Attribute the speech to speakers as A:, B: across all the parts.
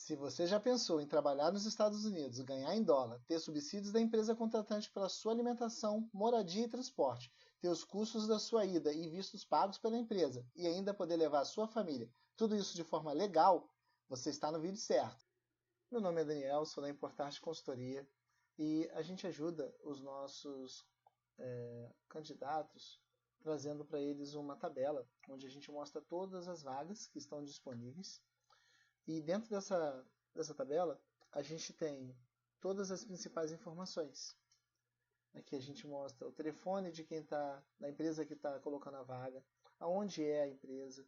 A: Se você já pensou em trabalhar nos Estados Unidos, ganhar em dólar, ter subsídios da empresa contratante pela sua alimentação, moradia e transporte, ter os custos da sua ida e vistos pagos pela empresa e ainda poder levar a sua família, tudo isso de forma legal, você está no vídeo certo. Meu nome é Daniel, sou da Importante Consultoria e a gente ajuda os nossos candidatos trazendo para eles uma tabela onde a gente mostra todas as vagas que estão disponíveis. E dentro dessa tabela, a gente tem todas as principais informações. Aqui a gente mostra o telefone de quem está, da empresa que está colocando a vaga, aonde é a empresa,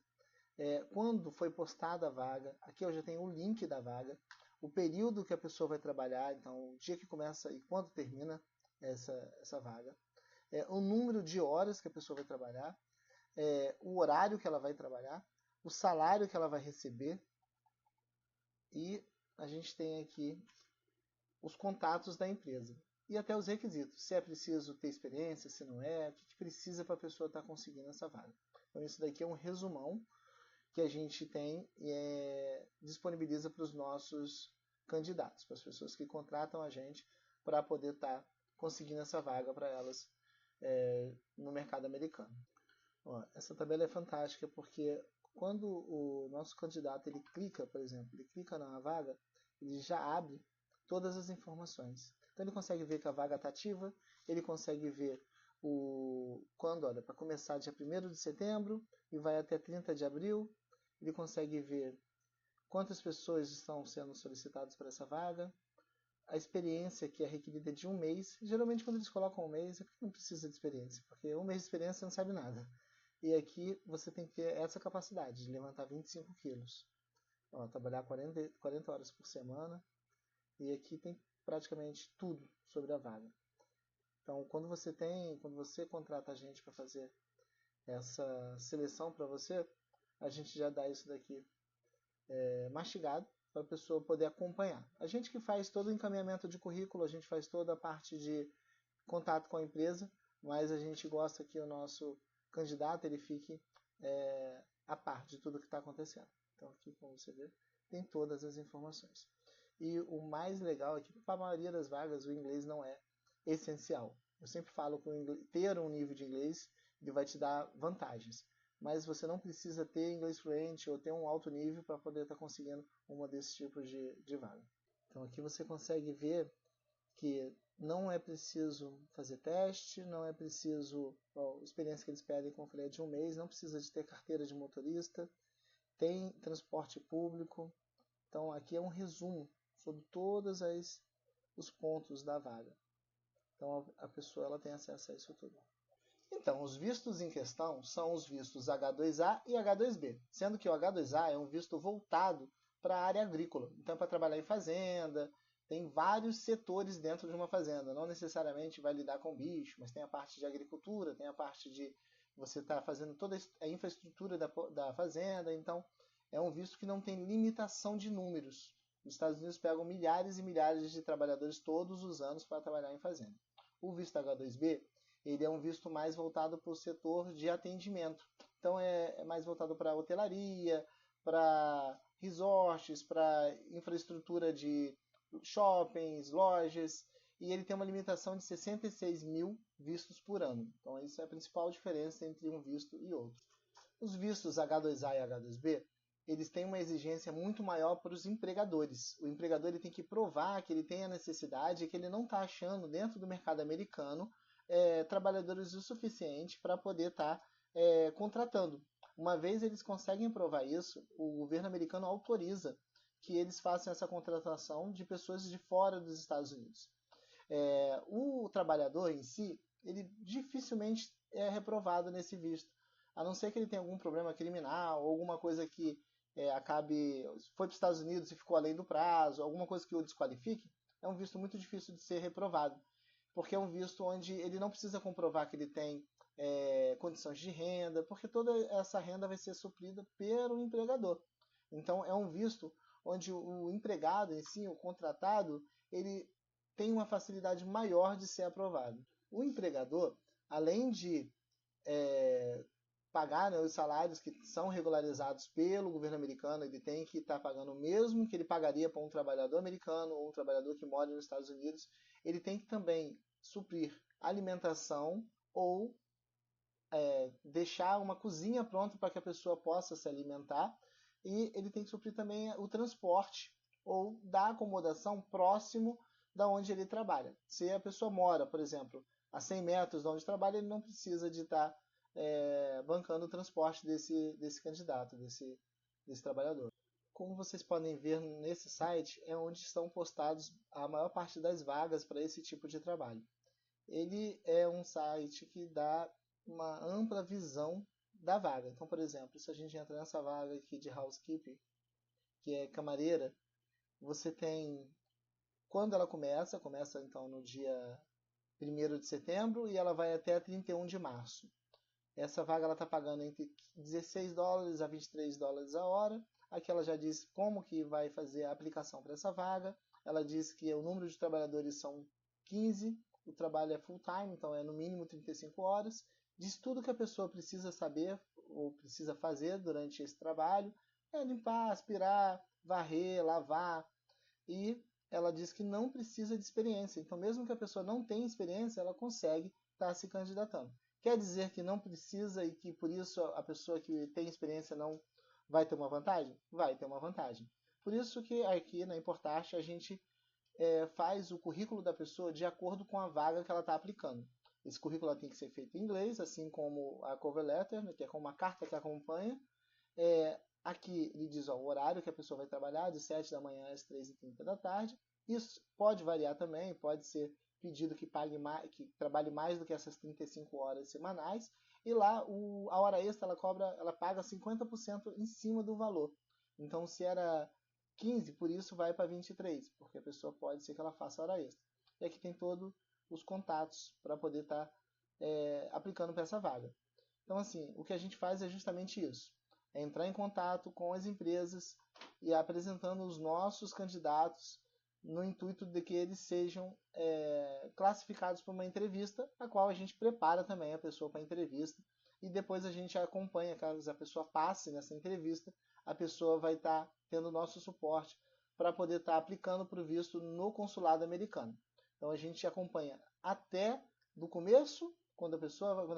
A: quando foi postada a vaga. Aqui eu já tenho o link da vaga, o período que a pessoa vai trabalhar, então o dia que começa e quando termina essa vaga, o número de horas que a pessoa vai trabalhar, o horário que ela vai trabalhar, o salário que ela vai receber. E a gente tem aqui os contatos da empresa e até os requisitos, se é preciso ter experiência, se não é, o que precisa para a pessoa estar conseguindo essa vaga. Então isso daqui é um resumão que a gente tem e disponibiliza para os nossos candidatos, para as pessoas que contratam a gente para poder estar conseguindo essa vaga para elas no mercado americano. Ó, essa tabela é fantástica porque quando o nosso candidato ele clica, por exemplo, ele clica na vaga, ele já abre todas as informações. Então ele consegue ver que a vaga está ativa, ele consegue ver quando, olha, para começar dia 1º de setembro e vai até 30 de abril, ele consegue ver quantas pessoas estão sendo solicitadas para essa vaga, a experiência que é requerida de 1 mês. Geralmente quando eles colocam 1 mês, é porque não precisa de experiência, porque 1 mês de experiência você não sabe nada. E aqui você tem que ter essa capacidade de levantar 25 quilos. Ó, trabalhar 40 horas por semana. E aqui tem praticamente tudo sobre a vaga. Então, quando você contrata a gente para fazer essa seleção para você, a gente já dá isso daqui mastigado para a pessoa poder acompanhar. A gente que faz todo o encaminhamento de currículo, a gente faz toda a parte de contato com a empresa, mas a gente gosta que o nosso candidato ele fique a par de tudo que está acontecendo. Então aqui, como você vê, tem todas as informações. E o mais legal é que para a maioria das vagas o inglês não é essencial. Eu sempre falo que ter um nível de inglês ele vai te dar vantagens, mas você não precisa ter inglês fluente ou ter um alto nível para poder estar conseguindo uma desses tipos de vaga. Então aqui você consegue ver que não é preciso fazer teste, não é preciso, a experiência que eles pedem, como eu falei, é de 1 mês, não precisa de ter carteira de motorista, tem transporte público. Então aqui é um resumo sobre todos os pontos da vaga. Então a pessoa ela tem acesso a isso tudo. Então, os vistos em questão são os vistos H2A e H2B, sendo que o H2A é um visto voltado para a área agrícola, então para trabalhar em fazenda. Tem vários setores dentro de uma fazenda, não necessariamente vai lidar com bicho, mas tem a parte de agricultura, tem a parte de você estar fazendo toda a infraestrutura da fazenda, então é um visto que não tem limitação de números. Os Estados Unidos pegam milhares e milhares de trabalhadores todos os anos para trabalhar em fazenda. O visto H2B ele é um visto mais voltado para o setor de atendimento. Então é mais voltado para hotelaria, para resorts, para infraestrutura de shoppings, lojas, e ele tem uma limitação de 66 mil vistos por ano. Então isso é a principal diferença entre um visto e outro. Os vistos H2A e H2B, eles têm uma exigência muito maior para os empregadores. O empregador ele tem que provar que ele tem a necessidade e que ele não está achando dentro do mercado americano trabalhadores o suficiente para poder estar contratando. Uma vez eles conseguem provar isso, o governo americano autoriza que eles façam essa contratação de pessoas de fora dos Estados Unidos. O trabalhador em si, ele dificilmente é reprovado nesse visto, a não ser que ele tenha algum problema criminal ou alguma coisa que foi para os Estados Unidos e ficou além do prazo, alguma coisa que o desqualifique. É um visto muito difícil de ser reprovado, porque é um visto onde ele não precisa comprovar que ele tem condições de renda, porque toda essa renda vai ser suprida pelo empregador. Então é um visto onde o empregado em si, o contratado, ele tem uma facilidade maior de ser aprovado. O empregador, além de pagar, né, os salários que são regularizados pelo governo americano. Ele tem que estar pagando o mesmo que ele pagaria para um trabalhador americano ou um trabalhador que mora nos Estados Unidos. Ele tem que também suprir alimentação ou deixar uma cozinha pronta para que a pessoa possa se alimentar, e ele tem que suprir também o transporte ou da acomodação próximo da onde ele trabalha. Se a pessoa mora, por exemplo, a 100 metros de onde trabalha, ele não precisa de estar bancando o transporte desse candidato, desse trabalhador. Como vocês podem ver nesse site, é onde estão postados a maior parte das vagas para esse tipo de trabalho. Ele é um site que dá uma ampla visão da vaga. Então, por exemplo, se a gente entra nessa vaga aqui de housekeeping, que é camareira, você tem quando ela começa então no dia 1º de setembro e ela vai até 31 de março. Essa vaga ela está pagando entre $16 a $23 a hora. Aqui ela já diz como que vai fazer a aplicação para essa vaga. Ela diz que o número de trabalhadores são 15, o trabalho é full time, então é no mínimo 35 horas. Diz tudo que a pessoa precisa saber ou precisa fazer durante esse trabalho. Limpar, aspirar, varrer, lavar. E ela diz que não precisa de experiência. Então, mesmo que a pessoa não tenha experiência, ela consegue estar se candidatando. Quer dizer que não precisa e que por isso a pessoa que tem experiência não vai ter uma vantagem? Vai ter uma vantagem. Por isso que aqui na Importarte a gente faz o currículo da pessoa de acordo com a vaga que ela está aplicando. Esse currículo tem que ser feito em inglês, assim como a cover letter, né, que é como uma carta que acompanha. Aqui ele diz o horário que a pessoa vai trabalhar, de 7 da manhã às 3h30 da tarde. Isso pode variar também, pode ser pedido que que trabalhe mais do que essas 35 horas semanais. E lá a hora extra ela paga 50% em cima do valor. Então se era 15, por isso vai para 23, porque a pessoa pode ser que ela faça hora extra. E aqui tem todos os contatos para poder estar aplicando para essa vaga. Então assim, o que a gente faz é justamente isso. É entrar em contato com as empresas e apresentando os nossos candidatos no intuito de que eles sejam classificados para uma entrevista, a qual a gente prepara também a pessoa para a entrevista e depois a gente acompanha, caso a pessoa passe nessa entrevista, a pessoa vai estar tendo o nosso suporte para poder estar aplicando para o visto no consulado americano. Então a gente acompanha até do começo, quando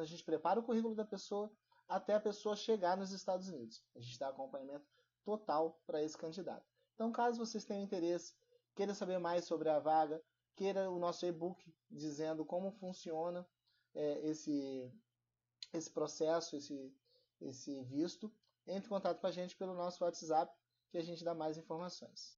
A: a gente prepara o currículo da pessoa, até a pessoa chegar nos Estados Unidos. A gente dá acompanhamento total para esse candidato. Então, caso vocês tenham interesse, queira saber mais sobre a vaga, queira o nosso e-book dizendo como funciona esse processo, esse visto, entre em contato com a gente pelo nosso WhatsApp, que a gente dá mais informações.